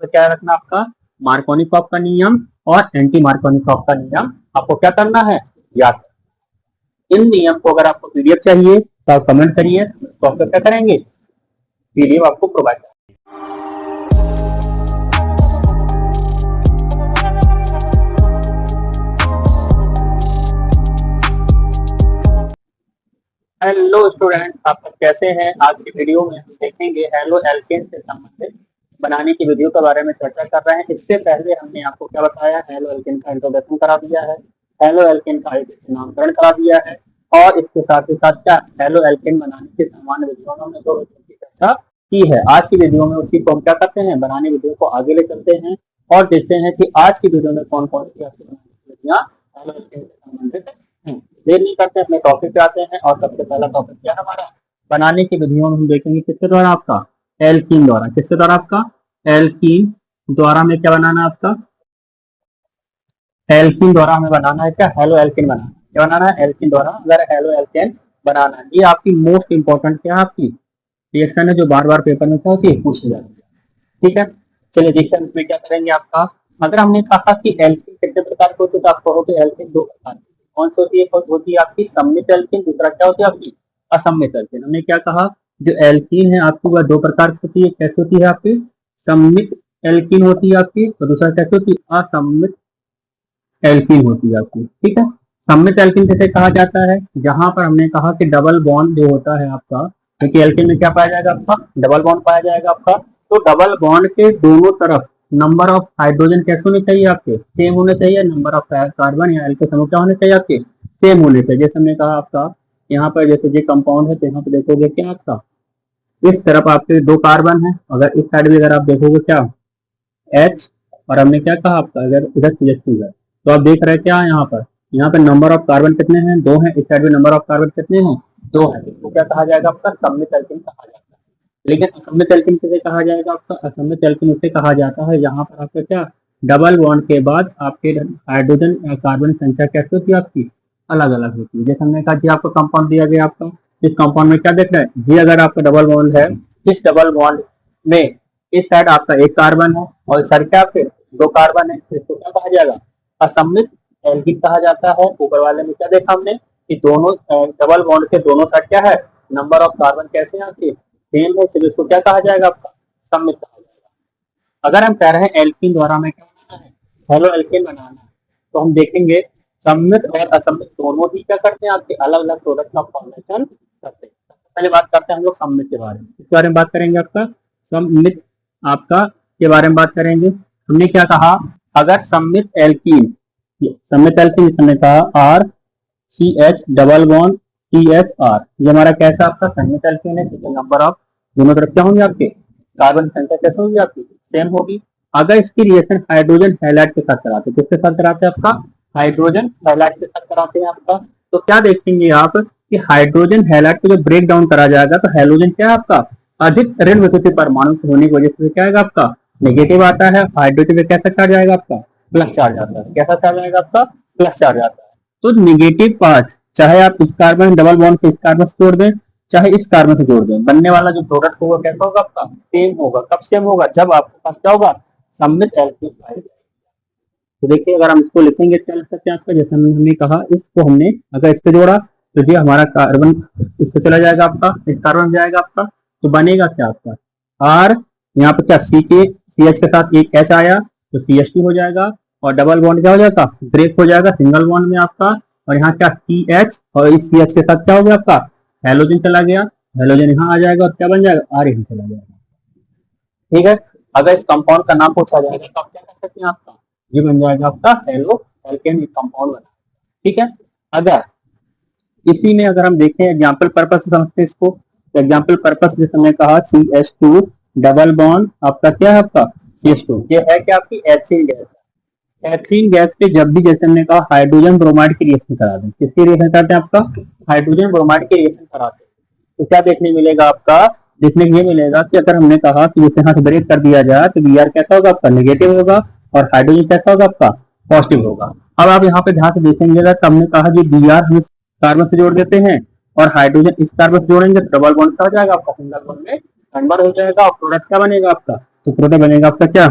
पे क्या रखना आपका, मार्कोनिकॉफ का नियम और एंटी मार्कोनिकॉफ का नियम आपको क्या करना है, याद। इन नियम को अगर आपको पीडीएफ चाहिए तो आप कमेंट करिए, इसको आप क्या करेंगे, पीडीएफ आपको प्रोवाइड करेंगे। हेलो स्टूडेंट, आप सब कैसे हैं। आज की वीडियो में हम देखेंगे हेलो एल्केन से संबंधित बनाने की विधियों के बारे में चर्चा कर रहे हैं। इससे पहले हमने आपको क्या बताया, हेलो एल्केन का इंट्रोडक्शन करा दिया है, हेलो एल्केन का नामकरण करा दिया है, और इसके साथ ही साथ क्या हेलो एल्केन बनाने की सामान्य विधियों में हमने दो विधियों की चर्चा की है। आज की वीडियो में उसी को हम क्या करते हैं, बनाने विधियों को आगे ले चलते हैं और देखते हैं कि आज की वीडियो में कौन कौन सी विधियां हेलो एल्केन से संबंधित हैं। देर नहीं करते, अपने टॉपिक पे आते हैं। और सबसे पहला टॉपिक क्या है हमारा, बनाने की विधियों में हम देखेंगे किसके द्वारा, आपका एल्कीन द्वारा। किसके द्वारा, आपका एल्कीन द्वारा में क्या बनाना है, आपका एल्कीन द्वारा हमें बनाना है क्या, हेलो एल्केन बनाना। क्या बनाना है, एल्कीन द्वारा अगर हेलो एल्केन बनाना है। ये आपकी मोस्ट इंपॉर्टेंट क्या है, आपकी रिएक्शन है जो बार बार पेपर में क्या होती है, पूछी जाती है। ठीक है, चलिए देखिए इसमें क्या करेंगे। आपका अगर हमने कहा कि एल्कीन कितने प्रकार के होते हैं, तो आप कहोगे एल्कीन दो प्रकार की। कौन सी होती है, होती है आपकी सम्मित एल्कीन, दूसरा क्या होती है आपकी असम्मित एल्कीन। हमने क्या कहा, जो एल्कीन है आपकी वह दो प्रकार की होती है। कैसे होती है आपकी सम्मित एल्कीन होती है आपकी, और दूसरा कैसे होती है असम्मित एल्कीन होती है आपकी। ठीक है, सम्मित एल्कीन कैसे कहा जाता है, जहां पर हमने कहा कि डबल बॉन्ड जो होता है आपका, क्योंकि एल्कीन में क्या पाया जाएगा, आपका डबल बॉन्ड पाया जाएगा आपका। तो डबल बॉन्ड के दोनों तरफ नंबर ऑफ हाइड्रोजन कैसे होने चाहिए, आपके सेम होने चाहिए। नंबर ऑफ कार्बन या एल्केन समूह क्या होने चाहिए, आपके सेम होने चाहिए। जैसे हमने कहा आपका यहाँ पर जैसे ये कंपाउंड है, तो यहाँ पे देखोगे क्या आपका इस तरफ आपके दो कार्बन है, अगर इस साइड भी अगर आप देखोगे क्या H, और हमने क्या कहा आपका अगर इधर CH2 है, तो आप देख रहे हैं क्या यहाँ पे नंबर ऑफ कार्बन कितने हैं, दो हैं। इस साइड में नंबर ऑफ कार्बन कितने हैं, दो हैं। इसको क्या कहा जाएगा, आपका सम्मित एल्कीन कहा जाता है। लेकिन असम्मित एल्कीन किसे कहा जाएगा, आपका असम्मित एल्कीन उसे कहा जाता है यहाँ पर आपका क्या डबल बॉन्ड के बाद आपके हाइड्रोजन या कार्बन संख्या कैसे होती है, आपकी अलग अलग होती है। जैसे हमने कहा जी आपको कंपाउंड दिया गया, आपका इस कंपाउंड में क्या देख रहे हैं जी, अगर आपका डबल बॉन्ड है, इस डबल बॉन्ड में इस साइड आपका एक कार्बन है और इस साइड क्या फिर दो कार्बन है, इसको क्या कहा जाएगा, असम्मित एल्कीन कहा जाता है। ऊपर वाले में क्या देखा हमने कि दोनों डबल बॉन्ड के दोनों साइड क्या है, नंबर ऑफ कार्बन कैसे हैं आपके सेम है, इसलिए इसको क्या कहा जाएगा, आपका सम्मित कहा जाएगा। अगर हम कह रहे हैं एल्कीन द्वारा में क्या बनाना है, हेलो एल्केन बनाना है, तो हम देखेंगे सम्मित और असम्मित दोनों ही क्या करते हैं, आपके अलग अलग प्रोडक्ट का फॉर्मेशन करते हैं। पहले बात करते हैं हम लोग सम्मित के बारे में। इस बारे में बात करेंगे, आपका सम्मित आपका के बारे में बात करेंगे। हमने क्या कहा, अगर सम्मित एल्कीन जिसने कहा RCH डबल बॉन्ड CHR, ये हमारा कैसा आपका सम्मित एल्कीन है, नंबर ऑफ दोनों तरफ क्या होंगे, आपके कार्बन संख्या कैसे होगी, आपकी सेम होगी। अगर इसकी रिएक्शन हाइड्रोजन हैलाइड के साथ कराते हैं, किसके साथ कराते हैं, आपका हाइड्रोजन हैलाइड के साथ कराते हैं आपका, तो क्या देखेंगे आप कि हाइड्रोजन हैलाइड को जब ब्रेक डाउन करा जाएगा, तो हैलोजन क्या है आपका अधिक ऋण विद्युतीय परमाणु होने की वजह से क्या आएगा, आपका नेगेटिव आता है। हाइड्रोजन में कैसा चार्ज आएगा, आपका प्लस चार्ज आता है। कैसा चार्ज आएगा, आपका प्लस चार्ज आता है। तो नेगेटिव पार्ट चाहे आप इस कार्बन डबल बॉन्ड को इस कार्बन से जोड़ दें, चाहे इस कार्बन से जोड़ दें, बनने वाला जो प्रोडक्ट होगा कैसा होगा, आपका सेम होगा। कब सेम होगा, जब आपके पास क्या होगा, सम्मित एल्कीन पाया जाएगा। तो देखिए अगर हम इसको लिखेंगे क्या लिख सकते हैं, आपका जैसे हमने कहा इसको हमने अगर इससे जोड़ा तो ये हमारा कार्बन इससे चला जाएगा, आपका इस कार्बन जाएगा आपका, तो बनेगा क्या आपका R, यहाँ पे क्या CH के साथ एक H आया तो CH2 हो जाएगा, और डबल बॉन्ड क्या हो जाएगा, ब्रेक हो जाएगा सिंगल बॉन्ड में आपका, और यहाँ क्या CH, और इस CH के साथ क्या हो गया, आपका हेलोजन चला गया, हेलोजन यहाँ आ जाएगा और क्या बन जाएगा R यहाँ चला जाएगा। ठीक है, अगर इस कंपाउंड का नाम पूछा जाएगा तो आप क्या कर सकते हैं, आपका ये बन जाएगा आपका हेलो एल्केन कंपाउंड बना। ठीक है, अगर इसी में अगर हम देखें एग्जाम्पल पर्पज से समझते हैं इसको, तो एग्जाम्पल पर्पज जैसे हमने कहा CH2 डबल बॉन्ड आपका क्या है, आपका CH2, ये है क्या आपकी एथिलीन गैस। एथिलीन गैस पे जब भी जैसे हमने कहा हाइड्रोजन ब्रोमाइड की रिएक्शन करा दें, किसकी रिएक्शन कराते हैं, आपका हाइड्रोजन ब्रोमाइड की रिएक्शन कराते हैं, तो क्या देखने मिलेगा, आपका देखने को ये मिलेगा कि अगर हमने कहा कि जैसे यहाँ से ब्रेक कर दिया जाए तो Br कैसा होगा, आपका नेगेटिव होगा, और हाइड्रोजन कैसा होगा, आपका पॉजिटिव होगा। अब आप यहाँ पे ध्यान से देखेंगे तो हमने कहा कि Br हम कार्बन से जोड़ देते हैं और हाइड्रोजन इस कार्बन से जोड़ेंगे तो डबल बॉन्ड क्या हो जाएगा, आपका सिंगल बॉन्ड में कन्वर्ट हो जाएगा, और प्रोडक्ट क्या बनेगा आपका, तो प्रोडक्ट बनेगा आपका क्या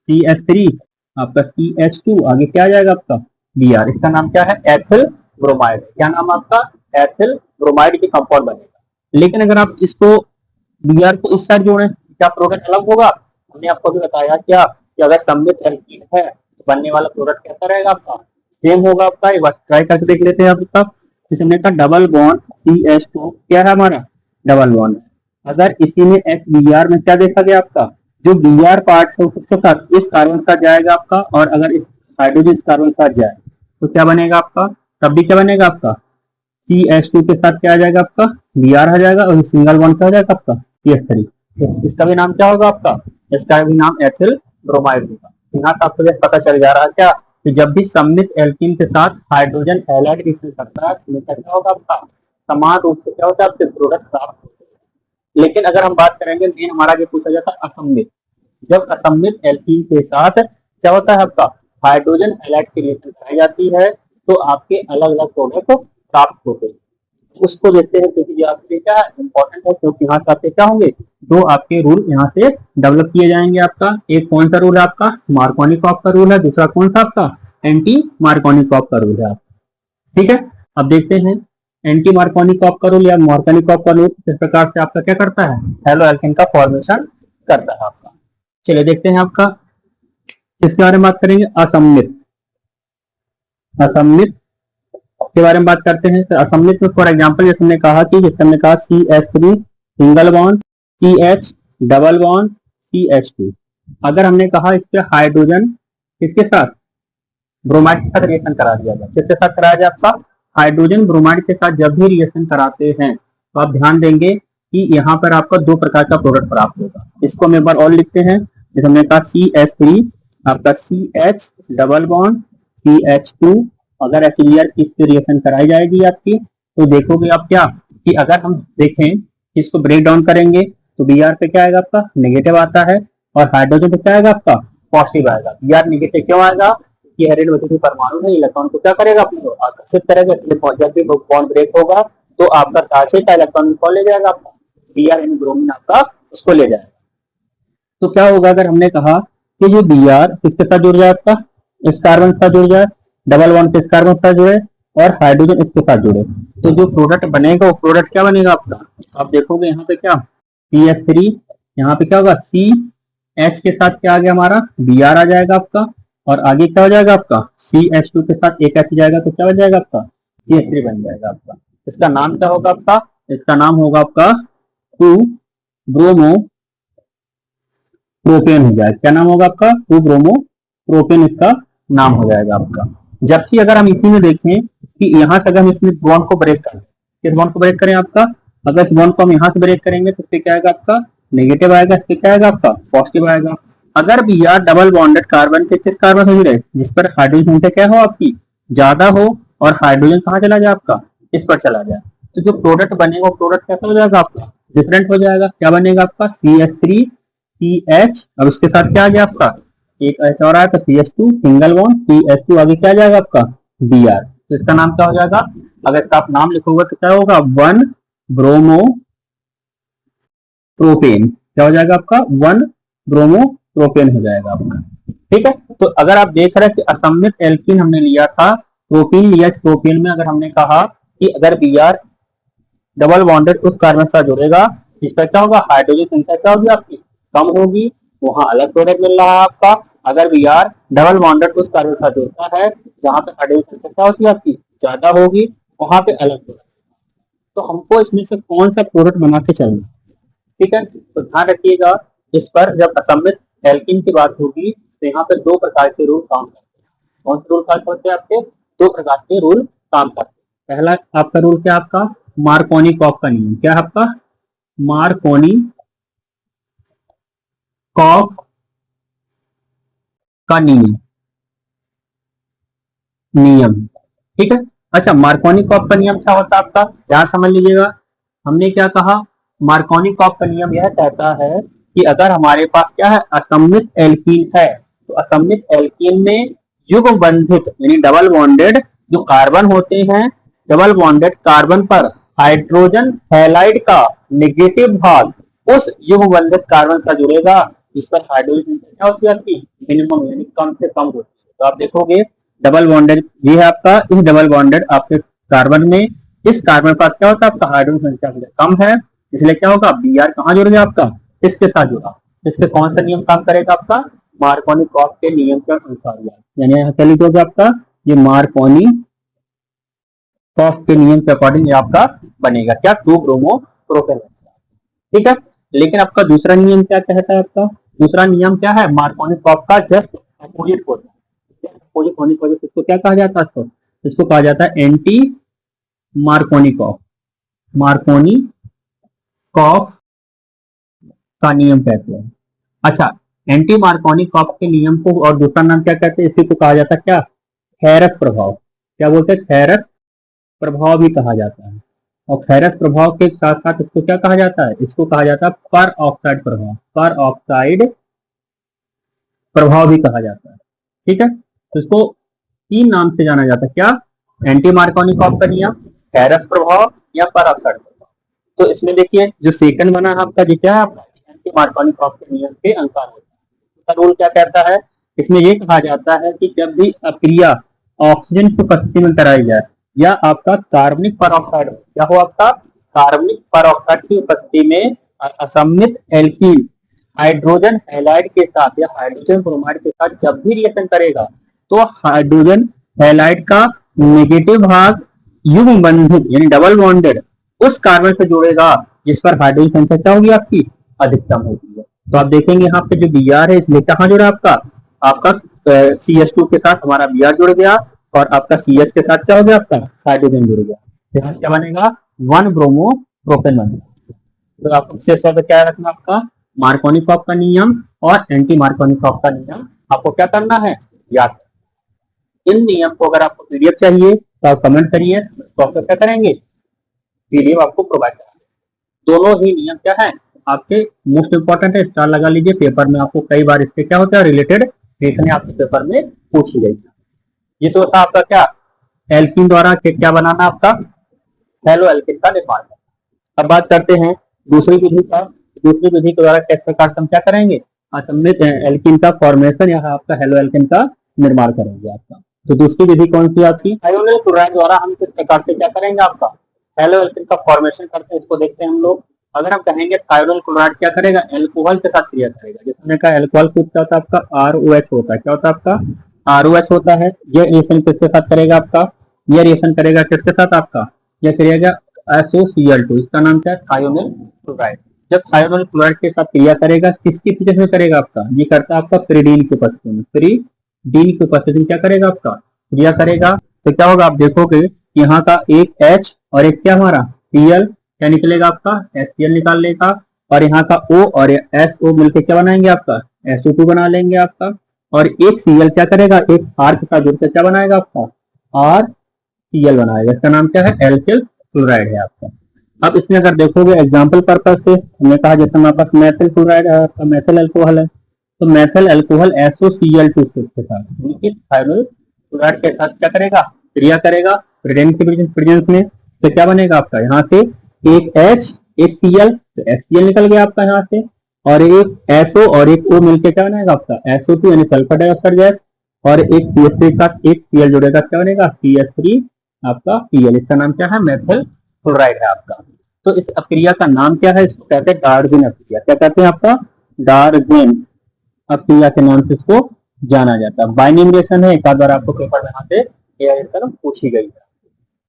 CH3, आपका CH2, आगे क्या आ जाएगा आपका Br। इसका नाम क्या है, एथिल ब्रोमाइड। क्या नाम आपका, एथिल ब्रोमाइड के कंपाउंड बनेगा। लेकिन अगर आप इसको Br को इस साइड जोड़ें, क्या प्रोडक्ट अलग होगा? हमने आपको भी बताया क्या कि अगर सममित एल्कीन है तो बनने वाला प्रोडक्ट कैसा रहेगा आपका, सेम होगा आपका। एक बार ट्राई करके देख लेते हैं आपका। जैसे हमने कहा डबल बॉन्ड CH2 क्या है हमारा, डबल बॉन्ड। अगर इसी में Br में क्या देखा गया आपका, जो Br पार्ट है उसके साथ इस कार्बन साथ जाएगा आपका, और अगर इस हाइड्रोजन इस कार्बन साथ जाए तो क्या बनेगा आपका, तब भी क्या बनेगा आपका, CH2 के साथ क्या आ जाएगा आपका, Br आ जाएगा, और सिंगल बॉन्ड क्या हो जाएगा आपका, CH3। इसका भी नाम क्या होगा आपका, इसका भी नाम एथिल ब्रोमाइड होगा। यहाँ से आपको पता चल जा रहा है क्या कि जब भी सममित एल्कीन के साथ हाइड्रोजन हैलाइड रिएक्शन करता है तो क्या होगा आपका, समान रूप से क्या होता है आपके प्रोडक्ट प्राप्त होते हैं। लेकिन अगर हम बात करेंगे मेन हमारा जो पूछा जाता है असममित, जब असममित एल्कीन के साथ क्या होता है आपका, हाइड्रोजन हैलाइड की रिएक्शन कराई जाती है तो आपके अलग अलग प्रोडक्ट प्राप्त होते हैं। उसको देखते हैं क्योंकि ये आपके क्या इंपॉर्टेंट है, क्योंकि यहाँ से आपके क्या होंगे, दो आपके रूल यहाँ से डेवलप किए जाएंगे आपका। एक कौन सा रूल है आपका, मार्कोनिकॉफ का रूल है, दूसरा कौन सा आपका, एंटी मार्कोनिकॉफ का रूल है आपका। ठीक है, अब देखते हैं एंटी मार्कोनिकॉफ का रूल या मार्कोनिकॉफ का रूल किस प्रकार से आपका क्या करता है, हेलो एल्केन का फॉर्मेशन करता है आपका। चलिए देखते हैं आपका, किसके बारे में बात करेंगे, असममित। असममित के बारे में बात करते हैं। तो असममित में फॉर एग्जांपल जैसे हमने कहा कि जैसे हमने कहा CH3 single bond, CH double bond, CH2। अगर हमने कहा इस पे हाइड्रोजन किसके साथ, ब्रोमाइड के साथ रिएक्शन करा दिया जाए, किसके साथ कराया जाए आपका, हाइड्रोजन ब्रोमाइड के साथ जब भी रिएक्शन कराते हैं तो आप ध्यान देंगे कि यहाँ पर आपका दो प्रकार का प्रोडक्ट प्राप्त होगा। इसको हम एक बार और लिखते हैं। जैसे हमने कहा CH3 आपका CH डबल बॉन्ड CH2, अगर HBr की रिएक्शन कराई जाएगी आपकी तो देखोगे आप क्या कि अगर हम देखें कि इसको ब्रेक डाउन करेंगे तो Br पे क्या आएगा आपका, नेगेटिव आता है, और हाइड्रोजन पे क्या आएगा आपका, पॉजिटिव आएगा। Br नेगेटिव क्यों आएगा, कि हेरिड वैसे परमाणु है इलेक्ट्रॉन को क्या करेगा, अपने आकर्षित करेगा, जब भी बॉन्ड ब्रेक होगा तो आपका साथ ही इलेक्ट्रॉन को ले जाएगा आपका, Br यानी ब्रोमीन आपका उसको ले जाएगा। तो क्या होगा अगर हमने कहा कि जो Br किसके साथ जुड़ जाए आपका, इस कार्बन के साथ जुड़ जाए, डबल बॉन्ड किस कार्बन के साथ जुड़े, और हाइड्रोजन इसके साथ जुड़े, तो जो प्रोडक्ट बनेगा वो प्रोडक्ट क्या बनेगा आपका, आप देखोगे यहाँ पे क्या CH3, यहाँ पे क्या होगा CH के साथ क्या आ गया हमारा, Br आ जाएगा आपका, और आगे क्या हो जाएगा आपका, CH2 के साथ एक H जाएगा तो क्या बन जाएगा आपका, CH3 बन जाएगा आपका। इसका नाम क्या होगा आपका, इसका नाम होगा आपका 2 ब्रोमो प्रोपेन हो जाएगा। क्या नाम होगा आपका, 2 ब्रोमो प्रोपेन इसका नाम हो जाएगा आपका। जबकि अगर हम इसी में देखें कि यहाँ से अगर हम इसमें बॉन्ड को ब्रेक करें, किस बॉन्ड को ब्रेक करें आपका, अगर इस बॉन्ड को हम यहाँ से ब्रेक करेंगे तो इससे क्या आएगा आपका, नेगेटिव आएगा, इससे क्या आएगा आपका, पॉजिटिव आएगा। अगर Br डबल बॉन्डेड कार्बन के किस कार्बन से जुड़े, जिस पर हाइड्रोजन संख्या क्या हो आपकी, ज्यादा हो, और हाइड्रोजन कहाँ चला जाए आपका, इस पर चला जाए, तो जो प्रोडक्ट बनेगा वो प्रोडक्ट कैसा हो जाएगा आपका, डिफरेंट हो जाएगा। क्या बनेगा आपका, CH3 CH, अब उसके साथ क्या आ गया आपका, एक H और आया तो CH2 सिंगल बॉन्ड, CH2 आगे क्या जाएगा आपका, Br। तो इसका नाम क्या हो जाएगा, अगर इसका आप नाम लिखोगे तो क्या होगा, 1 ब्रोमो प्रोपेन। क्या हो जाएगा आपका, 1 ब्रोमो प्रोपेन हो जाएगा आपका। ठीक है, तो अगर आप देख रहे हैं कि असममित एल्कीन हमने लिया था, प्रोपीन लिया, इस प्रोपीन में अगर हमने कहा कि अगर Br डबल बॉन्डेड उस कार्बन से जुड़ेगा, इसका क्या होगा, हाइड्रोजन संख्या क्या होगी आपकी, कम होगी, वहां अलग प्रोडक्ट मिल रहा है आपका। अगर Br डबल बॉन्डेड उस कार्बन से जुड़ता है जहां पे हाइड्रोजन संख्या क्या होती है आपकी, ज्यादा होगी, वहां पे अलग प्रोडक्ट। तो हमको इसमें से कौन सा प्रोडक्ट बना के चलना, ठीक है, तो ध्यान रखिएगा इस पर। जब असममित एल्कीन की बात होगी तो यहाँ पे दो प्रकार के रूल काम करते हैं। कौन से रूल काम करते हैं आपके, दो प्रकार के रूल काम करते हैं। पहला आपका रूल क्या आपका, मार्कोनिकॉफ का नियम। क्या है आपका, मार्कोनिकॉफ का नियम। ठीक है, अच्छा, मार्कोनिकॉफ का नियम क्या होता है आपका, ध्यान समझ लीजिएगा। हमने क्या कहा, मार्कोनिकॉफ का नियम यह कहता है कि अगर हमारे पास क्या है, असममित एल्कीन है, तो असममित एल्कीन में युग्म बंधित यानी डबल बॉन्डेड जो कार्बन होते हैं, डबल बॉन्डेड कार्बन पर हाइड्रोजन हैलाइड का नेगेटिव भाग उस युग्म बंधित कार्बन से जुड़ेगा जिस पर हाइड्रोजन क्या होती है आपकी, मिनिमम यानी कम से कम होती है। तो आप देखोगे डबल बॉन्डेड ये है आपका, इस डबल बॉन्डेड आपके कार्बन में, इस कार्बन के पास क्या होता है आपका हाइड्रोजन संख्या कम है, इसलिए क्या होगा बी आर कहाँ जुड़ गया आपका, इसके साथ जुड़ा। इसके कौन सा नियम काम करेगा आपका, मार्कोनी-कॉफ के नियम के अनुसार, यानी यहाँ क्या लिखोगे आपका, ये मार्कोनी-कॉफ के नियम के अकॉर्डिंग ये आपका बनेगा क्या, 2 ब्रोमो प्रोपेन। ठीक है, लेकिन आपका दूसरा नियम क्या कहता है, आपका दूसरा नियम क्या है, मार्कोनी-कॉफ का जस्ट अपोजिट होता है। अपोजिट होने की वजह से इसको क्या कहा जाता है, इसको कहा जाता है एंटी मार्कोनी-कॉफ। मार्कोनी-कॉफ का नियम कहते हैं। अच्छा, एंटी मार्कोनी-कॉफ के नियम को और दूसरा नाम क्या कहते हैं, इसी को कहा जाता है क्या, थेरस प्रभाव। क्या बोलते हैं, थेरस प्रभाव भी कहा जाता है। और थेरस प्रभाव के साथ साथ इसको क्या कहा जाता है, इसको कहा जाता है पर ऑक्साइड प्रभाव, पर ऑक्साइड प्रभाव भी कहा जाता है। ठीक है, तो इसको 3 नाम से जाना जाता है, क्या, एंटी मार्कोनी-कॉफ का नियम, थेरस प्रभाव या पर ऑक्साइड प्रभाव। तो इसमें देखिए जो सेकंड बना है आपका, जो क्या है आपका एंटी मार्कोनी-कॉफ के नियम के अनुसार होता है। इसका रूल क्या कहता है, इसमें ये कहा जाता है कि जब भी अक्रिया ऑक्सीजन की उपस्थिति में कराई जाए या आपका कार्बनिक परऑक्साइड, क्या हो आपका कार्बनिक परऑक्साइड की उपस्थिति में असममित एल्कीन हाइड्रोजन हैलाइड के साथ या हाइड्रोजन ब्रोमाइड के साथ जब भी रिएक्शन करेगा, तो हाइड्रोजन हैलाइड का नेगेटिव भाग युग्म बंधित यानी डबल बॉन्डेड उस कार्बन से जुड़ेगा जिस पर हाइड्रोजन संख्या क्या होगी आपकी अधिकतम होगी। तो आप देखेंगे यहाँ पे जो बी आर है इसलिए कहाँ जुड़ा आपका, आपका CH2 के साथ हमारा बी आर जुड़ गया और आपका CH के साथ क्या हो गया आपका हाइड्रोजन जुड़ गया। यहाँ क्या बनेगा 1 ब्रोमो प्रोपेन बनेगा। तो आपको विशेष तौर पर क्या रखना, आपका मार्कोनी-कॉफ का नियम और एंटी मार्कोनी-कॉफ का नियम आपको क्या करना है, याद। इन नियम को अगर आपको पीडीएफ चाहिए तो आप कमेंट करिए, इसको आप क्या करेंगे पीडीएफ आपको प्रोवाइड करेंगे। दोनों ही नियम क्या है आपके मोस्ट इंपॉर्टेंट है, स्टार लगा लीजिए, पेपर में आपको कई बार इससे क्या होता है रिलेटेड क्वेश्चन आपके पेपर में पूछी गई। ये तो था आपका क्या एल्कीन द्वारा क्या बनाना, आपका हेलो एल्कीन का निर्माण। अब बात करते हैं दूसरी विधि का। दूसरी विधि के द्वारा किस प्रकार से हम क्या करेंगे, असममित एल्कीन का फॉर्मेशन या आपका हेलो एल्कीन का निर्माण करेंगे आपका। तो दूसरी विधि कौन सी आपकी, थायोनाइल क्लोराइड द्वारा हम किस प्रकार से क्या करेंगे आपका हेलो एल्कीन का फॉर्मेशन करते हैं, इसको देखते हैं हम लोग। अगर हम कहेंगे थायोनाइल क्लोराइड क्या करेगा, एल्कोहल के साथ क्रिया करेगा। जैसे कहा एल्कोहल क्या होता है आपका ROH होता है, क्या होता है आपका ROH होता है। ये रिएक्शन किसके साथ करेगा आपका, ये रिएक्शन करेगा किसके साथ आपका, ये करेगा SOCl2, इसका नाम क्या है थायोनाइल क्लोराइड। जब थायोनाइल क्लोराइड के साथ क्रिया करेगा किसकी वजह से करेगा आपका, ये करता है आपका पिरिडीन की उपस्थिति में। पिरिडीन की उपस्थिति में क्या करेगा आपका क्रिया करेगा, तो क्या होगा आप देखोगे यहाँ का एक H और एक क्या हमारा Cl, क्या निकलेगा आपका HCl निकाल लेगा, और यहाँ का O और SO मिलकर क्या बनाएंगे आपका SO2 बना लेंगे आपका, और एक Cl क्या करेगा एक R के साथ जुड़कर क्या बनाएगा आपका RCl बनाएगा। इसका नाम क्या है एल्किल क्लोराइड है आपका। अब इसमें अगर देखोगे एग्जाम्पल पर्पज से हमने कहा जैसे हमारे पास मेथिल क्लोराइड है, मेथिल अल्कोहल है, तो मेथिल अल्कोहल SOCl2 के साथ थायोनाइल क्लोराइड के साथ क्या करेगा क्रिया करेगा प्रेजेंस में, तो क्या बनेगा आपका यहाँ से एक H एक Cl, तो HCl निकल गया आपका यहाँ से, और एक SO और एक O मिलकर क्या बनेगा आपका SO2 यानी सल्फर डाइऑक्साइड गैस, और एक CH3 के साथ एक Cl जुड़ेगा, क्या बनेगा CH3 आपका Cl। इसका नाम क्या है मेथिल क्लोराइड है आपका। तो इस अक्रिया का नाम क्या है, इसको कहते हैं डार्जेन अक्रिया। क्या कहते हैं आपका डार्जेन अक्रिया के नाम से इसको जाना जाता है। बाइंडिंग रिएक्शन है, एक बार आपको पेपर में यहाँ से पूछी गई है।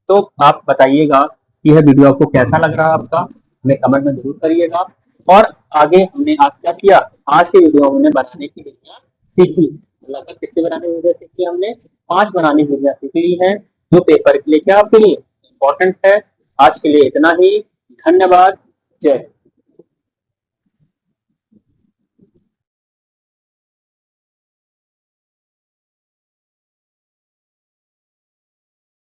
तो आप बताइएगा कि यह वीडियो आपको कैसा लग रहा है आपका, हमें कमेंट में जरूर करिएगा। और आगे हमने आज क्या किया, आज के वीडियो में बनाने की विधियां सीखी। लगभग कितने बनाने की विधियां सीखी हमने, 5 बनाने की विधियां सीख ली है जो पेपर के लिए क्या आपके लिए इम्पोर्टेंट है। आज के लिए इतना ही, धन्यवाद, जय।